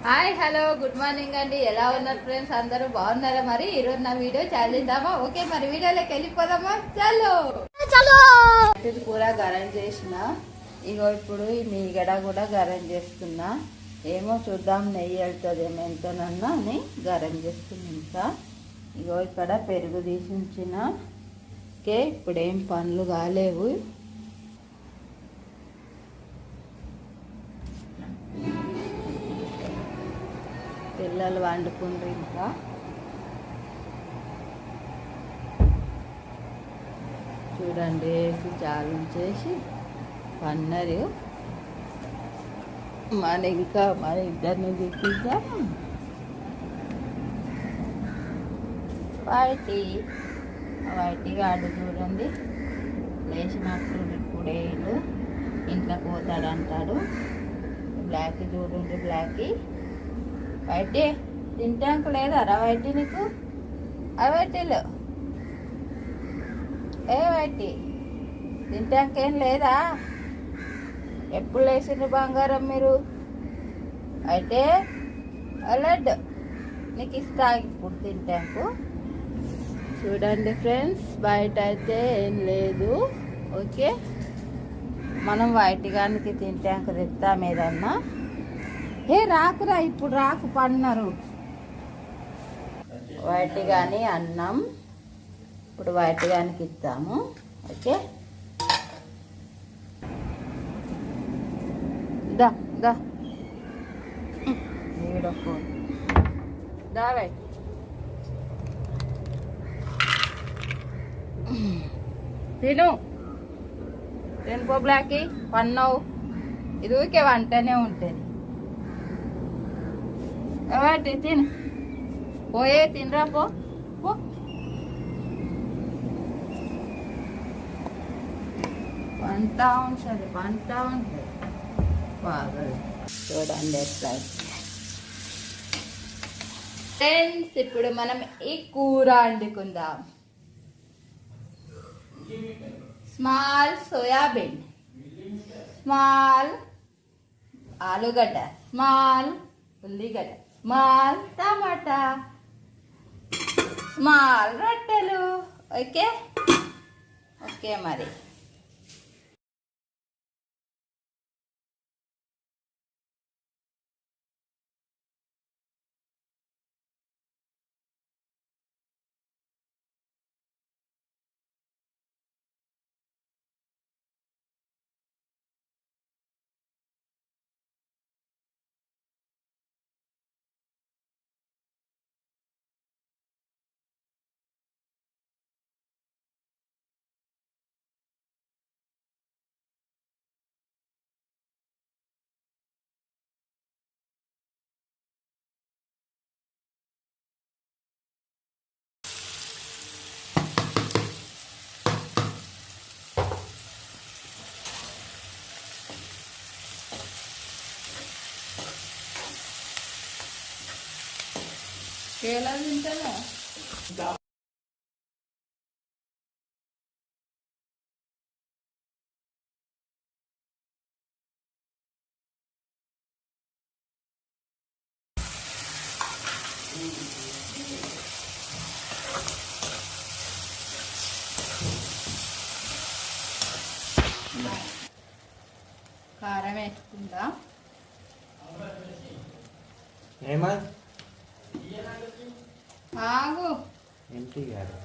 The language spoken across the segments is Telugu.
హాయ్ హలో గుడ్ మార్నింగ్ అండి. ఎలా ఉన్నారు ఫ్రెండ్స్? అందరూ బాగున్నారా? మరి ఈరోజు నా వీడియో చేద్దామా? ఓకే, మరి వీడియోలోకి వెళ్ళిపోదామా? చలో చలో. కూర గరం చేసిన, ఇగో ఇప్పుడు ఈ మీగడ కూడా గరం చేస్తున్నా. ఏమో చూద్దాం, నెయ్యి వెళ్తుందేమో ఎంతనన్నా అని గరం చేస్తున్నా. ఇంకా ఇగో ఇక్కడ పెరుగు తీసి ఉంచిన. ఓకే, ఇప్పుడేం పనులు కాలేవు. పిల్లలు వండుకుండ్రు. ఇంకా చూడండి, వేసి చాలు చేసి పన్నరు. మన ఇద్దరిని చూపిద్దాం. వైటి గాడు చూడండి, లేచినప్పుడు ఇప్పుడే ఇంట్లో పోతాడంటాడు. బ్లాక్ చూడండి, బ్లాక్ వైటి తింటాక లేదారా వైటి నీకు? వైటీలు వైటి తింటాకేం లేదా? ఎప్పుడు లేచిండ్రు బంగారం మీరు? అయితే లడ్డు నీకు ఇస్తా ఇప్పుడు తింటాకు. చూడండి ఫ్రెండ్స్, బయట అయితే ఏం లేదు. ఓకే, మనం వైటిగానికి తింటాక తెస్తాం ఏదన్నా. రాకురా, ఇప్పుడు రాకు పన్నారు. వైట్ కానీ అన్నం ఇప్పుడు వైట్ గానికి ఇస్తాము. ఓకే, దా దా దా వైట్ తినుకో బ్లాకి. పన్నావు ఇది ఊరికే వంటనే ఉంటుంది. వాటి తిను, పోయే తినరా పో. వంట ఉంటుంది బాగా. చూడండి ఎట్లా ఫ్రెండ్స్. ఇప్పుడు మనం ఈ కూర వండుకుందాం. స్మాల్ సోయాబీన్, స్మాల్ ఆలుగడ్డ, స్మాల్ ఉల్లిగడ్డ, స్మాల్ టమాటా, స్మాల్ రొట్టెలు. ఓకే ఓకే మరి ఎలా తింటాను. కారం వేసుకుందా. ఏమా ఆగు ఎంటి గారు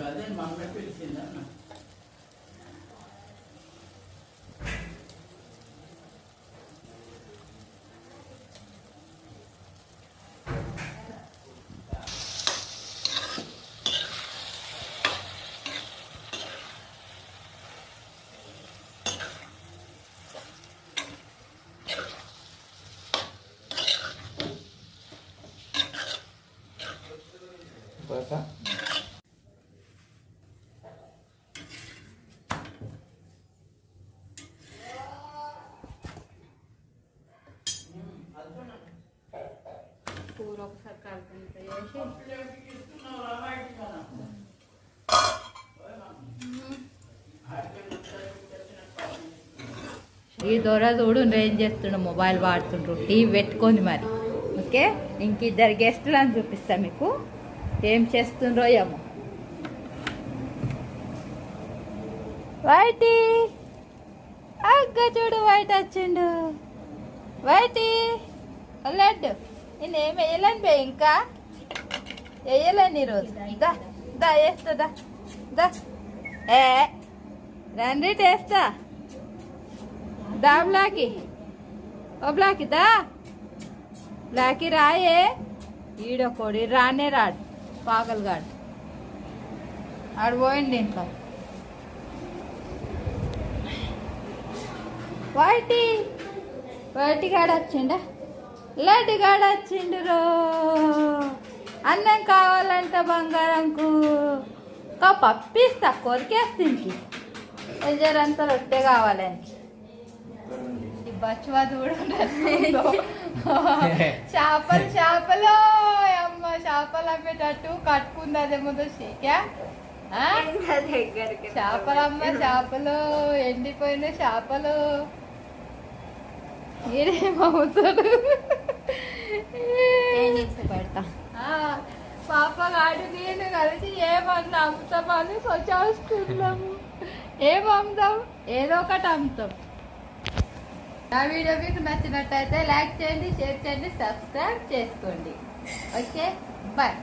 అదే మమ్మీ పిలిచిందన్న. కూర ఒకసారి కలుపుకుంటే ఈ దొర చూడు ఏం చేస్తుండ్రు, మొబైల్ వాడుతుండ్రు టీవీ పెట్టుకొని మరి. ఓకే, ఇంక ఇద్దరు గెస్టులు అని చూపిస్తా మీకు ఏం చేస్తుండ్రో ఏమో. వైటి అగ్గ చూడు, వైట్ వచ్చిండు. వైటి లడ్డు నేనేం వేయలేను బే, ఇంకా వేయలేను ఈరోజు. దా దా వేస్తా, దా ఏ రండి వేస్తా. దా బ్లాకి, ఓ బ్లాకి దా, బ్లాకి రాయే. ఈడొకడు రానే రాడు, పాగలుగాడు. ఆడు పోయింది ఇంట్లో. వాటి వాటిగాడు వచ్చిండా, లడ్డుగాడు వచ్చిండు రో. అన్నం కావాలంట బంగారంకు, పప్పిస్తా కొరికేస్తుంది. జరంతా రొట్టె కావాలని బచ్చువా చూడు. చేపలు అమ్మ, చేపలు అమ్మేటట్టు కట్టుకుంది అదేమో చేపలమ్మ, చేపలు ఎండిపోయిన చేపలు. ఏమవుతాడు పెడతా. పాపగాడు నేను కలిసి ఏమన్నా అమ్ముతామని చూస్తున్నాము. ఏం అమ్ముతాం, ఏదో ఒకటి అమ్ముతాం. నా వీడియో మీకు నచ్చినట్టయితే లైక్ చేయండి, షేర్ చేయండి, సబ్స్క్రైబ్ చేసుకోండి. Okay, bye.